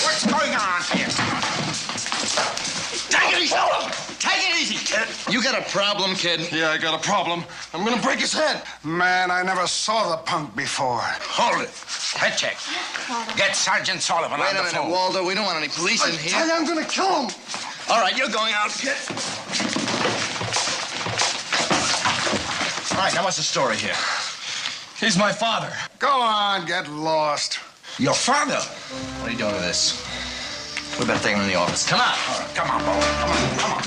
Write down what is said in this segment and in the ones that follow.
What's going on here? Take it easy. Take it easy, kid. You got a problem, kid? Yeah, I got a problem. I'm gonna break his head. Man, I never saw the punk before. Hold it. Head check. Get Sergeant Sullivan Wait on the a minute, phone. Waldo. We don't want any police in here. Tell you I'm gonna kill him. All right, you're going out, kid. All right, now what's the story here? He's my father. Go on, get lost. Your father? What are you doing with this? We better take him in the office. Come on. All right, come on, boy. Come on, come on.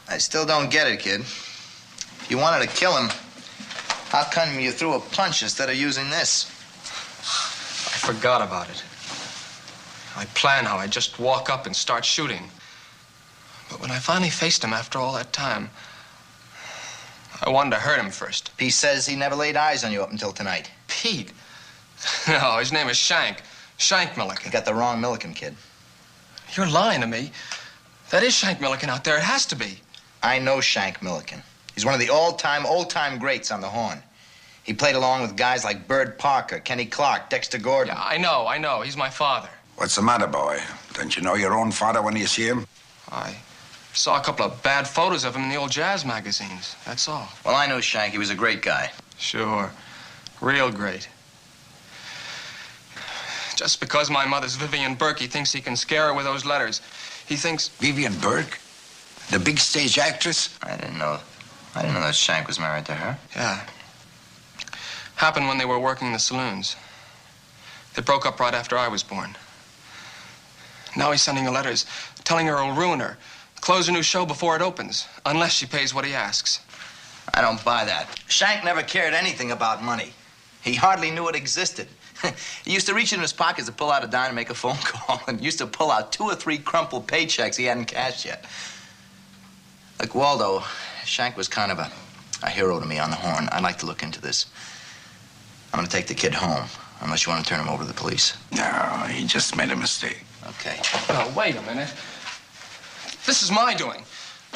I still don't get it, kid. If you wanted to kill him, how come you threw a punch instead of using this? I forgot about it. I planned how I'd just walk up and start shooting. But when I finally faced him after all that time, I wanted to hurt him first. He says he never laid eyes on you up until tonight. Pete? No, his name is Shank. Shank You Milliken. got the wrong Milliken, kid. You're lying to me. That is Shank Milliken out there. It has to be. I know Shank Milliken. He's one of the all-time greats on the horn. He played along with guys like Bird Parker, Kenny Clark, Dexter Gordon. Yeah, I know. He's my father. What's the matter, boy? Don't you know your own father when you see him? I saw a couple of bad photos of him in the old jazz magazines. That's all. Well, I know Shank. He was a great guy. Sure. Real great. Just because my mother's Vivian Burke, he thinks he can scare her with those letters. He thinks... Vivian Burke? The big stage actress? I didn't know that Shank was married to her. Yeah. Happened when they were working the saloons. They broke up right after I was born. Now he's sending her letters, telling her he'll ruin her, close a new show before it opens, unless she pays what he asks. I don't buy that. Shank never cared anything about money. He hardly knew it existed. He used to reach in his pockets to pull out a dime and make a phone call, and used to pull out 2 or 3 crumpled paychecks he hadn't cashed yet. Like Waldo, Shank was kind of a hero to me on the horn. I'd like to look into this. I'm gonna take the kid home, unless you want to turn him over to the police. No, he just made a mistake. Okay. Oh, wait a minute. This is my doing.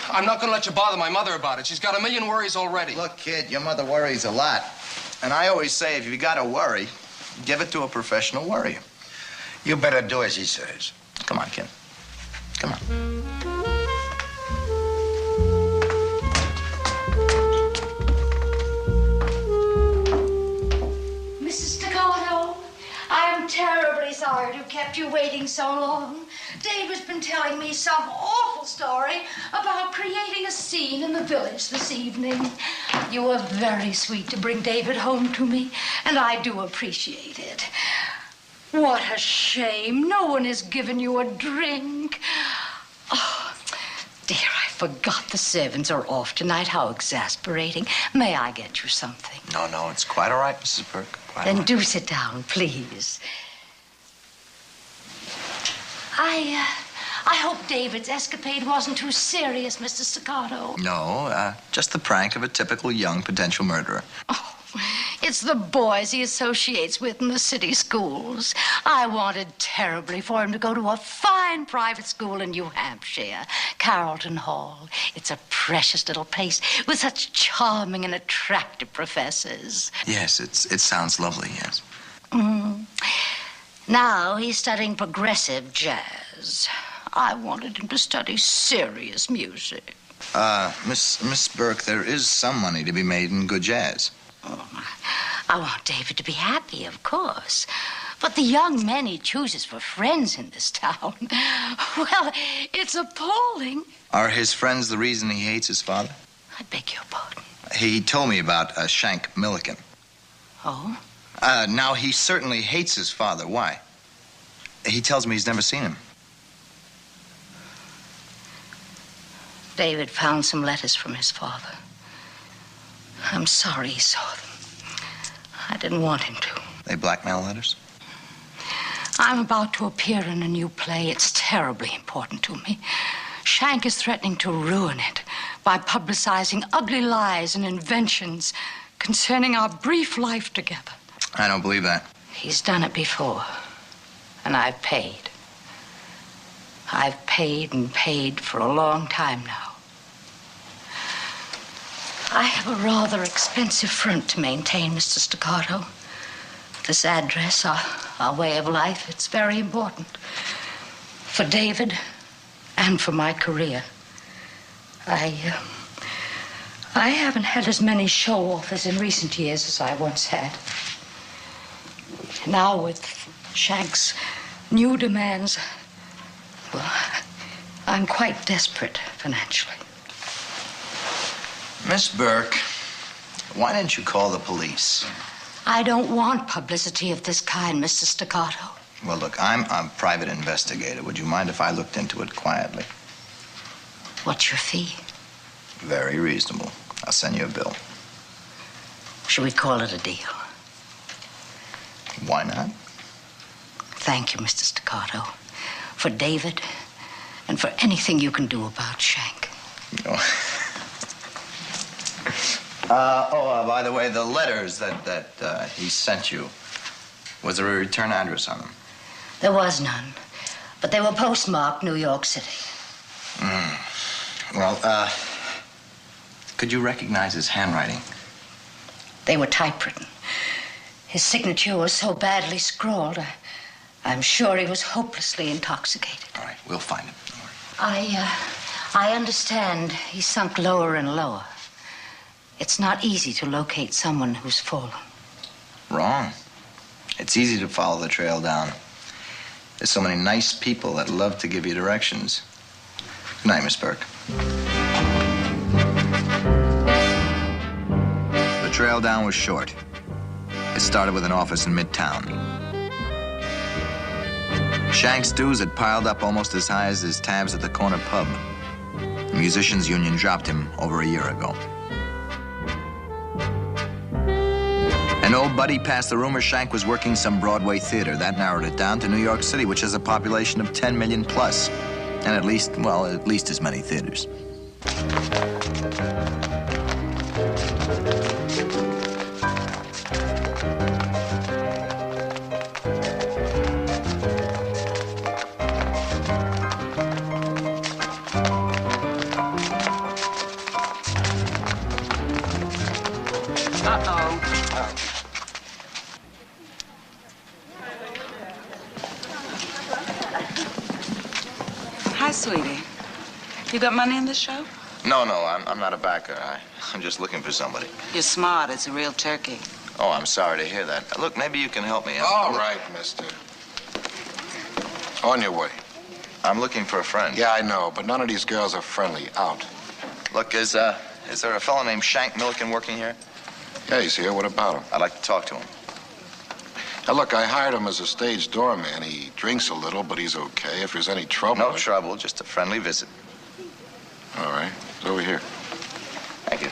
I'm not gonna let you bother my mother about it. She's got a million worries already. Look, kid, your mother worries a lot. And I always say, if you gotta worry, give it to a professional worrier. You better do as he says. Come on, kid. Come on. Mrs. Staccato, I am terribly sorry to have kept you waiting so long. Dave has been telling me some awful stories story about creating a scene in the village this evening. You were very sweet to bring David home to me, and I do appreciate it. What a shame. No one has given you a drink. Oh, dear, I forgot the servants are off tonight. How exasperating. May I get you something? No, it's quite all right, Mrs. Burke. Quite Then all right. do sit down, please. I hope David's escapade wasn't too serious, Mr. Staccato. No, just the prank of a typical young potential murderer. Oh, it's the boys he associates with in the city schools. I wanted terribly for him to go to a fine private school in New Hampshire, Carrollton Hall. It's a precious little place with such charming and attractive professors. Yes, it sounds lovely, yes. Now he's studying progressive jazz. I wanted him to study serious music. Miss Burke, there is some money to be made in good jazz. Oh, I want David to be happy, of course. But the young men he chooses for friends in this town, well, it's appalling. Are his friends the reason he hates his father? I beg your pardon. He told me about Shank Milliken. Oh? Now, he certainly hates his father. Why? He tells me he's never seen him. David found some letters from his father. I'm sorry he saw them. I didn't want him to. They blackmail letters? I'm about to appear in a new play. It's terribly important to me. Shank is threatening to ruin it by publicizing ugly lies and inventions concerning our brief life together. I don't believe that. He's done it before, and I've paid. I've paid and paid for a long time now. I have a rather expensive front to maintain, Mr. Staccato. This address, our way of life, it's very important. For David and for my career. I haven't had as many show offers in recent years as I once had. Now with Shank's new demands, well, I'm quite desperate financially. Miss Burke, why didn't you call the police? I don't want publicity of this kind, Mr. Staccato. Well, look, I'm a private investigator. Would you mind if I looked into it quietly? What's your fee? Very reasonable. I'll send you a bill. Should we call it a deal? Why not? Thank you, Mr. Staccato, for David and for anything you can do about Shank. By the way, the letters that he sent you, was there a return address on them? There was none, but they were postmarked New York City. Well, could you recognize his handwriting? They were typewritten. His signature was so badly scrawled, I'm sure he was hopelessly intoxicated. All right, we'll find him. Don't worry. I understand he's sunk lower and lower. It's not easy to locate someone who's fallen. Wrong. It's easy to follow the trail down. There's so many nice people that love to give you directions. Good night, Miss Burke. The trail down was short. It started with an office in Midtown. Shank's dues had piled up almost as high as his tabs at the corner pub. The musicians' union dropped him over a year ago. An old buddy passed the rumor Shank was working some Broadway theater. That narrowed it down to New York City, which has a population of 10 million plus. And at least as many theaters. Hi, sweetie. You got money in this show? No, I'm not a backer. I'm just looking for somebody. You're smart. It's a real turkey. Oh, I'm sorry to hear that. Look, maybe you can help me. All right, mister. On your way. I'm looking for a friend. Yeah, I know, but none of these girls are friendly. Out. Look, is there a fellow named Shank Milliken working here? Yeah, he's here. What about him? I'd like to talk to him. Now, look, I hired him as a stage doorman. He drinks a little, but he's okay. If there's any trouble... No trouble, just a friendly visit. All right. It's over here. Thank you.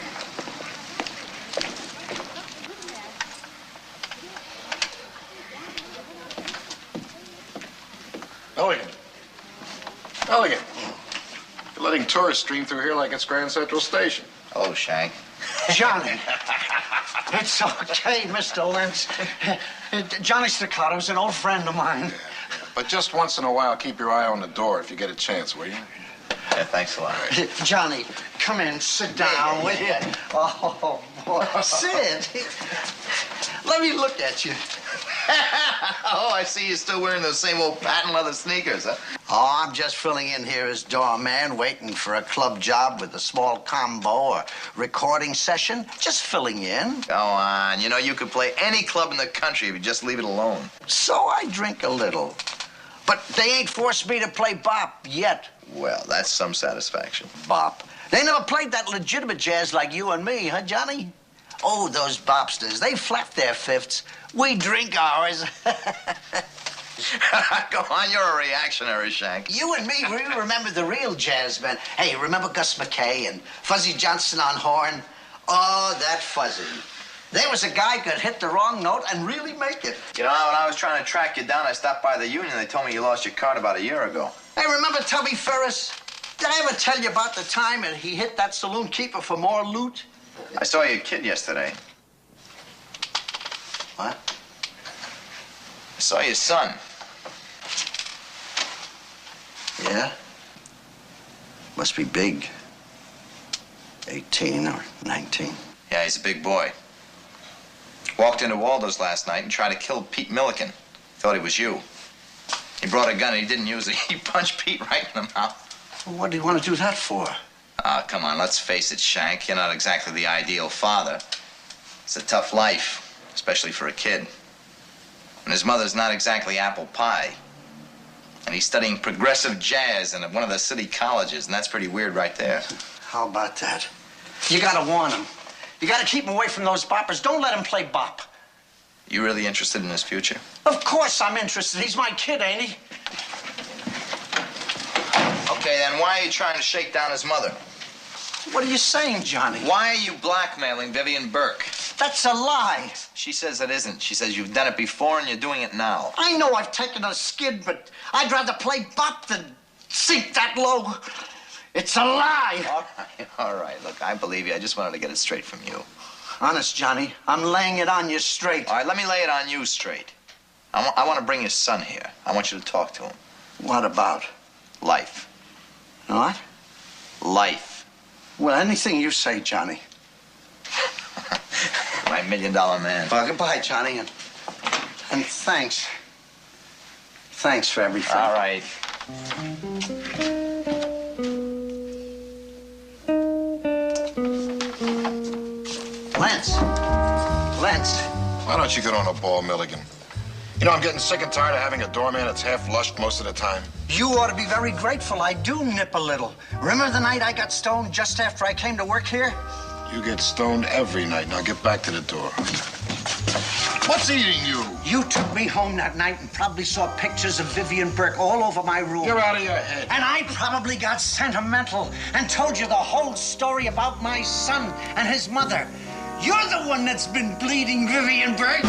Milligan. You're letting tourists stream through here like it's Grand Central Station. Oh, Shank. Johnny. It's okay, Mr. Lentz. Johnny Staccato's an old friend of mine. But just once in a while, keep your eye on the door if you get a chance, will you? Yeah, thanks a lot. Johnny, come in, sit down, will you? Oh, boy. Sit. Let me look at you. Oh, I see you're still wearing those same old patent leather sneakers, huh? Oh, I'm just filling in here as doorman, waiting for a club job with a small combo or recording session. Just filling in. Go on. You know, you could play any club in the country if you just leave it alone. So I drink a little. But they ain't forced me to play bop yet. Well, that's some satisfaction. Bop. They never played that legitimate jazz like you and me, huh, Johnny? Oh, those bopsters, they flap their fifths. We drink ours. Go on, you're a reactionary, Shank. You and me, we remember the real jazz men. Hey, remember Gus McKay and Fuzzy Johnson on horn? Oh, that Fuzzy. There was a guy could hit the wrong note and really make it. You know, when I was trying to track you down, I stopped by the union. They told me you lost your card about a year ago. Hey, remember Tubby Ferris? Did I ever tell you about the time that he hit that saloon keeper for more loot? I saw your kid yesterday. What? I saw your son. Yeah? Must be big. 18 or 19. Yeah, he's a big boy. Walked into Waldo's last night and tried to kill Pete Milliken. Thought he was you. He brought a gun and he didn't use it. He punched Pete right in the mouth. Well, what do you want to do that for? Ah, come on, let's face it, Shank. You're not exactly the ideal father. It's a tough life, especially for a kid. And his mother's not exactly apple pie. And he's studying progressive jazz in one of the city colleges, and that's pretty weird right there. How about that? You gotta warn him. You gotta keep him away from those boppers. Don't let him play bop. You really interested in his future? Of course I'm interested. He's my kid, ain't he? Okay, then why are you trying to shake down his mother? What are you saying, Johnny? Why are you blackmailing Vivian Burke? That's a lie. She says it isn't. She says you've done it before and you're doing it now. I know I've taken a skid, but I'd rather play bop than sink that low. It's a lie. All right. Look, I believe you. I just wanted to get it straight from you. Honest, Johnny, I'm laying it on you straight. All right, let me lay it on you straight. I want to bring your son here. I want you to talk to him. What about? Life. What? Life. Well, anything you say, Johnny. My $1 million man. Well, goodbye, Johnny, and thanks. Thanks for everything. All right. Lentz. Why don't you get on a ball, Milligan? You know, I'm getting sick and tired of having a doorman that's half lushed most of the time. You ought to be very grateful I do nip a little. Remember the night I got stoned just after I came to work here? You get stoned every night. Now get back to the door. What's eating you? You took me home that night and probably saw pictures of Vivian Burke all over my room. You're out of your head. And I probably got sentimental and told you the whole story about my son and his mother. You're the one that's been bleeding Vivian Burke.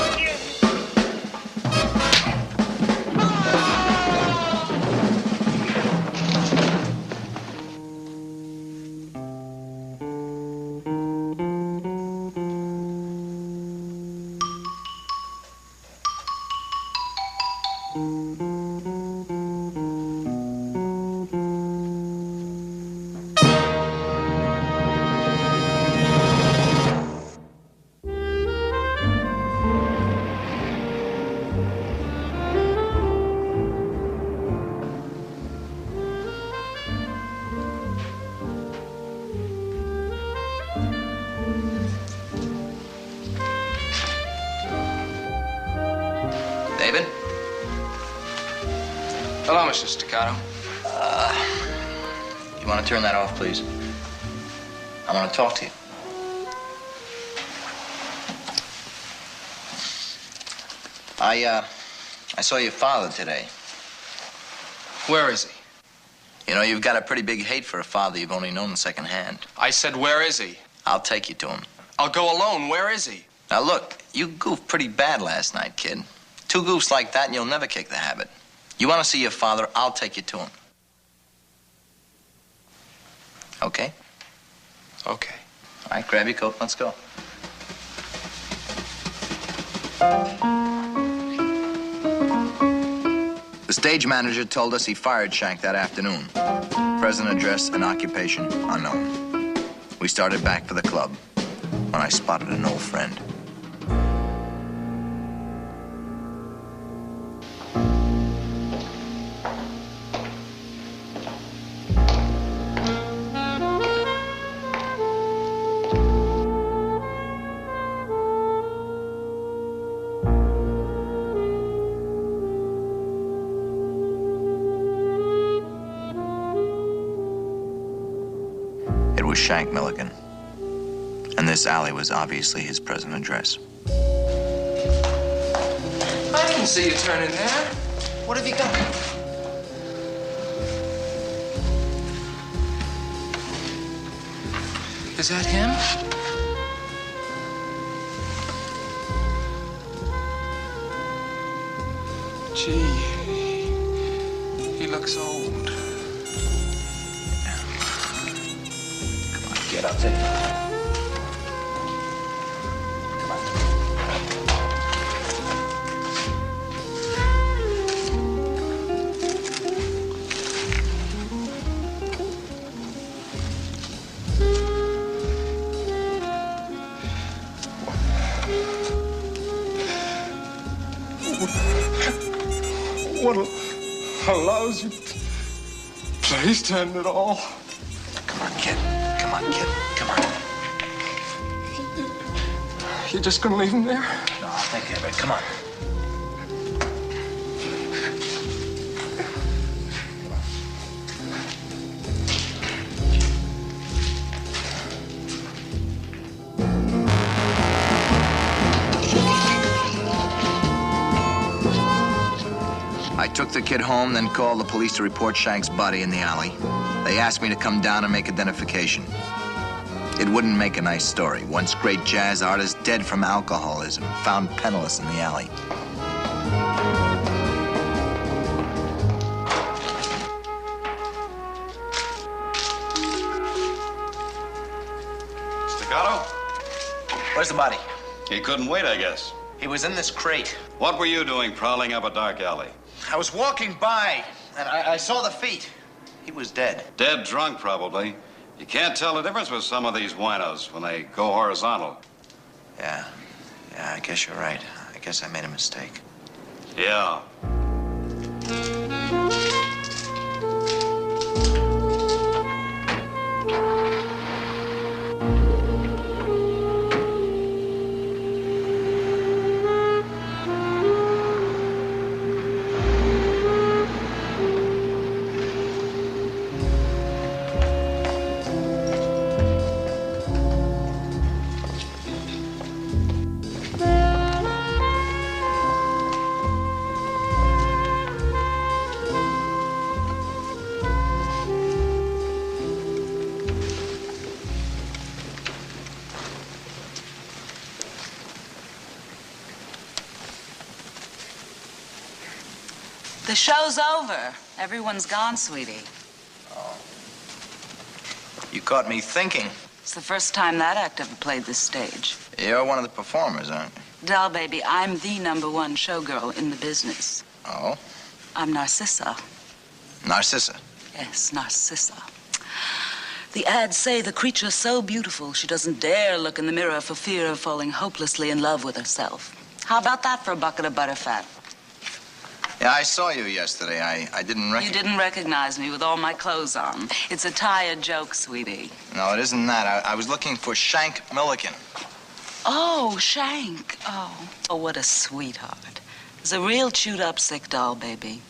Hello, Mr. Staccato. want to turn that off, please? I want to talk to you. I saw your father today. Where is he? You know, you've got a pretty big hate for a father you've only known secondhand. I said, where is he? I'll take you to him. I'll go alone. Where is he? Now, look, you goofed pretty bad last night, kid. 2 goofs like that and you'll never kick the habit. You want to see your father, I'll take you to him. Okay? Okay. All right, grab your coat. Let's go. The stage manager told us he fired Shank that afternoon. Present address and occupation unknown. We started back for the club when I spotted an old friend. It was Shank Milligan. And this alley was obviously his present address. I can see you turning there. What have you got? Is that him? Gee, he looks old. Come on, get up there. What a lousy place to end it all. Come on, kid. Come on, kid. Come on. You're just gonna leave him there? No, I'll take care of it. Come on. I took the kid home, then called the police to report Shank's body in the alley. They asked me to come down and make identification. It wouldn't make a nice story. Once great jazz artist dead from alcoholism, found penniless in the alley. Staccato? Where's the body? He couldn't wait, I guess. He was in this crate. What were you doing prowling up a dark alley? I was walking by, and I saw the feet. He was dead. Dead drunk, probably. You can't tell the difference with some of these winos when they go horizontal. Yeah, I guess you're right. I guess I made a mistake. Yeah. The show's over. Everyone's gone, sweetie. Oh. You caught me thinking. It's the first time that act ever played this stage. You're one of the performers, aren't you? Doll baby, I'm the #1 showgirl in the business. Oh? I'm Narcissa. Narcissa? Yes, Narcissa. The ads say the creature's so beautiful she doesn't dare look in the mirror for fear of falling hopelessly in love with herself. How about that for a bucket of butterfat? Yeah, I saw you yesterday. I didn't recognize... You didn't recognize me with all my clothes on. It's a tired joke, sweetie. No, it isn't that. I was looking for Shank Milligan. Oh, Shank. Oh, what a sweetheart. He's a real chewed-up sick doll, baby.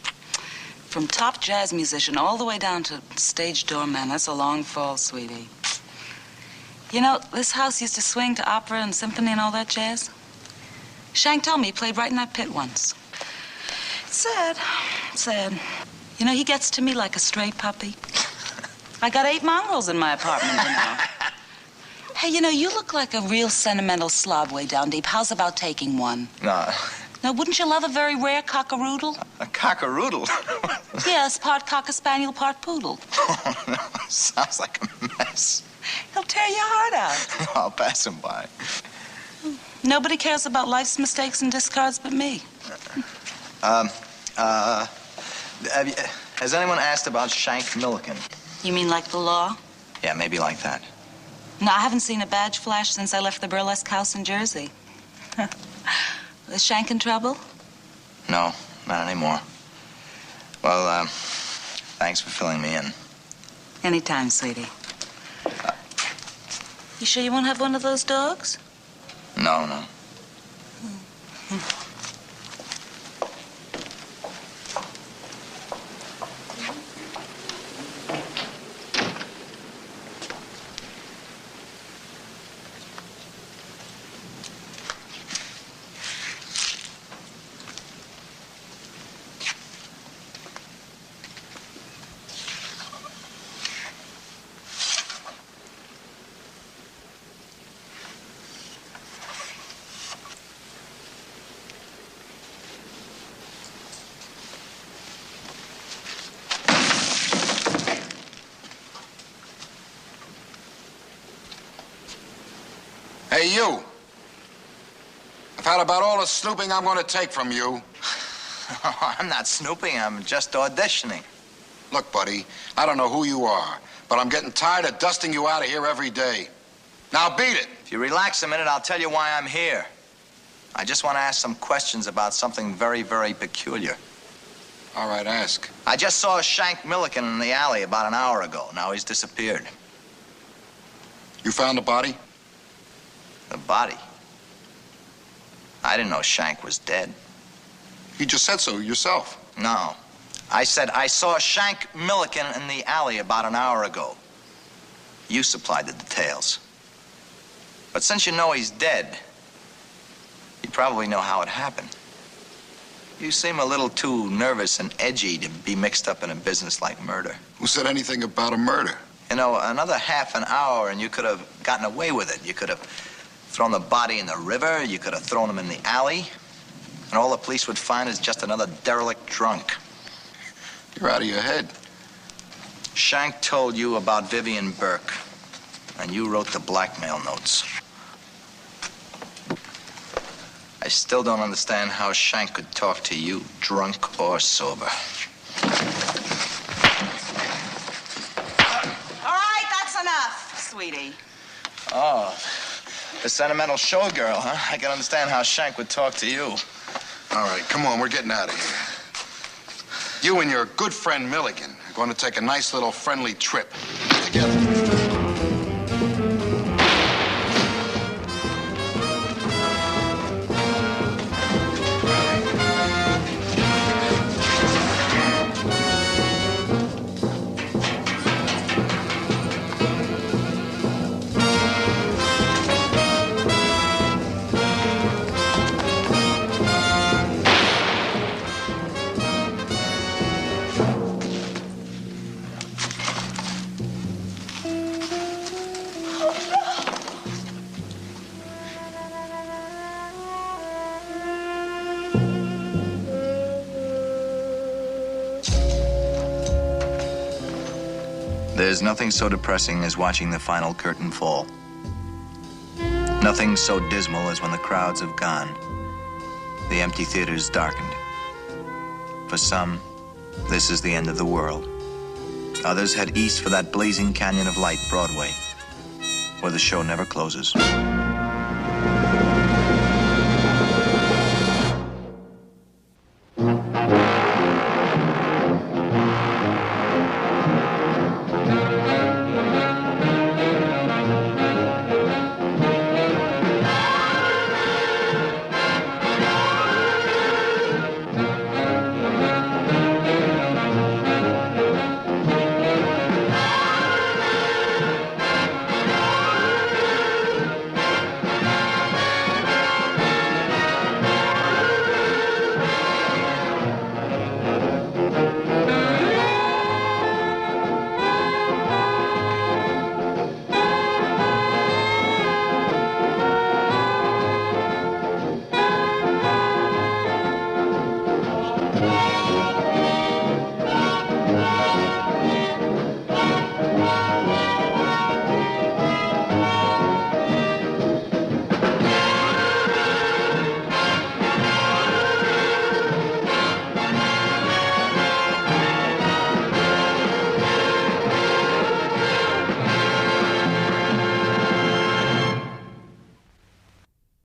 From top jazz musician all the way down to stage doorman. That's a long fall, sweetie. You know, this house used to swing to opera and symphony and all that jazz. Shank told me he played right in that pit once. It's sad. Sad. You know, he gets to me like a stray puppy. I got 8 mongrels in my apartment, you know. Hey, you know, you look like a real sentimental slob way down deep. How's about taking one? No. Now, wouldn't you love a very rare cock-a-roodle? A cock-a-roodle? Yes, part cocker-spaniel, part poodle. Oh, no. Sounds like a mess. He'll tear your heart out. I'll pass him by. Nobody cares about life's mistakes and discards but me. Has anyone asked about Shank Milliken? You mean like the law? Yeah, maybe like that. No, I haven't seen a badge flash since I left the burlesque house in Jersey. Is Shank in trouble? No, not anymore. Well, thanks for filling me in. Anytime, sweetie. You sure you won't have one of those dogs? No, no. Hey, you. I've had about all the snooping I'm going to take from you. I'm not snooping. I'm just auditioning. Look, buddy, I don't know who you are, but I'm getting tired of dusting you out of here every day. Now beat it. If you relax a minute, I'll tell you why I'm here. I just want to ask some questions about something very, very peculiar. All right, ask. I just saw Shank Milliken in the alley about an hour ago. Now he's disappeared. You found the body? The body? I didn't know Shank was dead. You just said so yourself. No. I said I saw Shank Milliken in the alley about an hour ago. You supplied the details. But since you know he's dead, you probably know how it happened. You seem a little too nervous and edgy to be mixed up in a business like murder. Who said anything about a murder? You know, another half an hour and you could have gotten away with it. You could have thrown the body in the river, you could have thrown him in the alley, and all the police would find is just another derelict drunk. You're out of your head. Shank told you about Vivian Burke, and you wrote the blackmail notes. I still don't understand how Shank could talk to you, drunk or sober. All right, that's enough, sweetie. Oh, the sentimental showgirl, huh? I can understand how Shank would talk to you. All right, come on, we're getting out of here. You and your good friend Milligan are going to take a nice little friendly trip together. There's nothing so depressing as watching the final curtain fall. Nothing so dismal as when the crowds have gone, the empty theaters darkened. For some, this is the end of the world. Others head east for that blazing canyon of light, Broadway, where the show never closes.